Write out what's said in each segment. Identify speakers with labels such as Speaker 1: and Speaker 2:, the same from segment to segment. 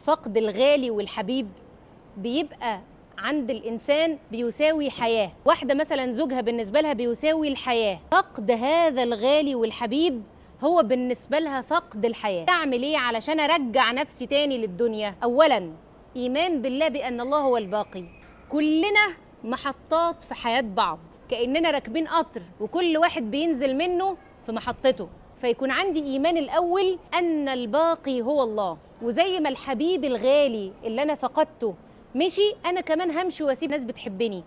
Speaker 1: فقد الغالي والحبيب بيبقى عند الإنسان بيساوي حياة. واحدة مثلا زوجها بالنسبة لها بيساوي الحياة، فقد هذا الغالي والحبيب هو بالنسبة لها فقد الحياة. أعمل إيه علشان أرجع نفسي تاني للدنيا؟ أولا إيمان بالله بأن الله هو الباقي. كلنا محطات في حياة بعض، كأننا راكبين قطر وكل واحد بينزل منه في محطته، فيكون عندي إيمان الأول أن الباقي هو الله. وزي ما الحبيب الغالي اللي أنا فقدته مشي، أنا كمان همشي وأسيب ناس بتحبني،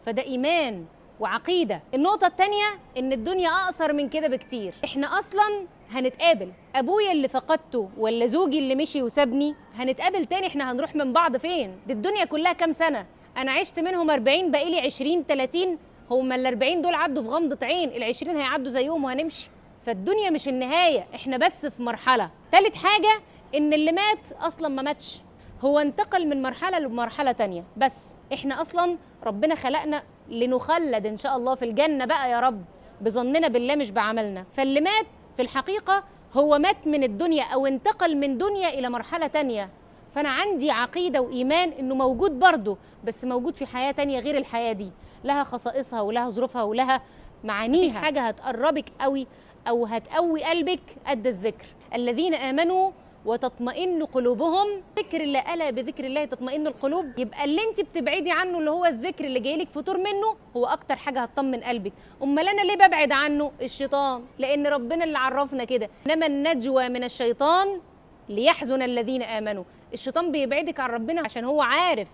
Speaker 1: فده إيمان وعقيدة. النقطة التانية إن الدنيا أقصر من كده بكتير. إحنا أصلاً هنتقابل، أبويا اللي فقدته ولا زوجي اللي مشي وسابني هنتقابل تاني. إحنا هنروح من بعض فين؟ دي الدنيا كلها كام سنة؟ أنا عشت منهم 40، بقيلي 20 30. هما ال40 دول عدوا في غمضة عين، ال20 هيعدوا زيهم وهنمشي. فالدنيا مش النهاية، إحنا بس في مرحلة. تالت حاجة إن اللي مات أصلاً ما ماتش، هو انتقل من مرحلة لمرحلة تانية. بس احنا اصلا ربنا خلقنا لنخلد ان شاء الله في الجنة بقى يا رب، بظننا بالله مش بعملنا. فاللي مات في الحقيقة هو مات من الدنيا او انتقل من دنيا الى مرحلة تانية. فانا عندي عقيدة وايمان انه موجود برضه، بس موجود في حياة تانية غير الحياة دي، لها خصائصها ولها ظروفها ولها معانيها. مفيش حاجة هتقربك قوي او هتقوي قلبك قد الذكر. الذين آمنوا وتطمئن قلوبهم، ذكر الله، ألا بذكر الله تطمئن القلوب. يبقى اللي انت بتبعدي عنه اللي هو الذكر اللي جايلك فتور منه هو اكتر حاجه هتطمن قلبك. امال انا ليه ببعد عنه؟ الشيطان، لان ربنا اللي عرفنا كده، انما النجوى من الشيطان ليحزن الذين امنوا. الشيطان بيبعدك عن ربنا عشان هو عارف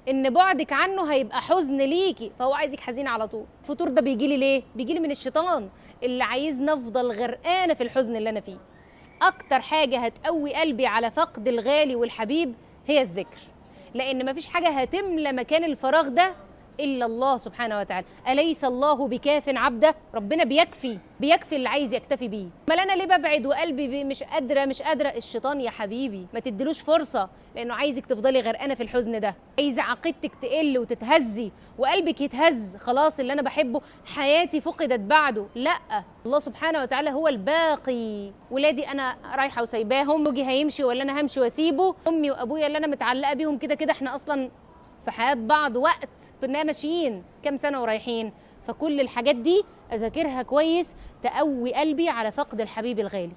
Speaker 1: ان بعدك عنه هيبقى حزن ليكي، فهو عايزك حزينه على طول. الفتور ده بيجي لي ليه؟ بيجي لي من الشيطان اللي عايزني افضل غرقانه في الحزن اللي انا فيه. أكتر حاجة هتقوي قلبي على فقد الغالي والحبيب هي الذكر، لأن مفيش حاجة هتملى مكان الفراغ ده إلا الله سبحانه وتعالى. أليس الله بكاف عبده؟ ربنا بيكفي اللي عايز يكتفي بيه. ما أنا ليه ببعد وقلبي مش قادرة؟ الشيطان يا حبيبي ما تديلوش فرصة، لأنه عايزك تفضلي غرقانة في الحزن ده، عايز عقيدتك تقل وتتهزي وقلبك يتهز. خلاص اللي أنا بحبه حياتي فقدت بعده. لا، الله سبحانه وتعالى هو الباقي. ولادي أنا رايحة وسايباهم، زوجي هيمشي ولا أنا همشي وأسيبه، أمي وأبويا اللي أنا متعلقة بيهم كده كده إحنا أصلا في حياة بعض وقت، كنا ماشيين كام سنة ورايحين. فكل الحاجات دي أذاكرها كويس تقوي قلبي على فقد الحبيب الغالي.